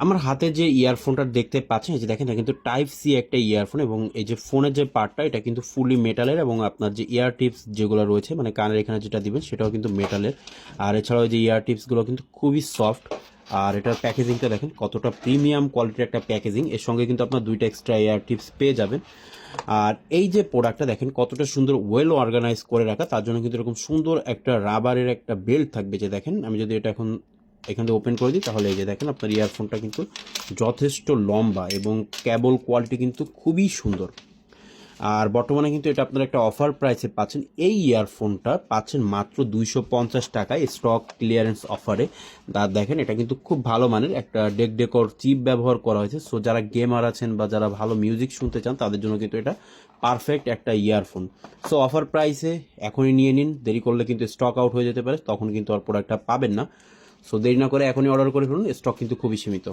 আমার হাতে যে ইয়ারফোনটা দেখতে পাচ্ছেন, এই যে দেখেন, এটা কিন্তু টাইপ সি একটা ইয়ারফোন, এবং এই যে ফোনের যে পার্টটা এটা কিন্তু ফুলি মেটালের, এবং আপনার যে ইয়ার টিপস যেগুলো রয়েছে মানে কানের এখানে যেটা দিবেন সেটাও কিন্তু মেটালের। আর এছাড়াও যে ইয়ার টিপসগুলো কিন্তু খুবই সফট। আর এটার প্যাকেজিংটা দেখেন কতটা প্রিমিয়াম কোয়ালিটির একটা প্যাকেজিং, এর সঙ্গে কিন্তু আপনার দুইটা এক্সট্রা ইয়ার টিপস পেয়ে যাবেন। আর এই যে প্রোডাক্টটা দেখেন কতটা সুন্দর ওয়েল অর্গানাইজ করে রাখা, তার জন্য কিন্তু এরকম সুন্দর একটা রাবারের একটা বেল্ট থাকবে। যে দেখেন, আমি যদি এটা এখন এখান থেকে ওপেন করে দিই, তাহলে এই যে দেখেন আপনার ইয়ারফোনটা কিন্তু যথেষ্ট লম্বা, এবং কেবল কোয়ালিটি কিন্তু খুবই সুন্দর। আর বর্তমানে কিন্তু এটা আপনারা একটা অফার প্রাইসে পাচ্ছেন। এই ইয়ারফোনটা পাচ্ছেন মাত্র 250 টাকায় স্টক ক্লিয়ারেন্স অফারে। আর দেখেন, এটা কিন্তু খুব ভালো মানের একটা ডেকর চিপ ব্যবহার করা হয়েছে। সো যারা গেমার আছেন বা যারা ভালো মিউজিক শুনতে চান তাদের জন্য কিন্তু এটা পারফেক্ট একটা ইয়ারফোন। সো অফার প্রাইসে এখনই নিয়ে নিন, দেরি করলে কিন্তু স্টক আউট হয়ে যেতে পারে, তখন কিন্তু আর প্রোডাক্টটা পাবেন না। সো দেরি না করে এখনই অর্ডার করে ফেলুন, স্টক কিন্তু খুবই সীমিত।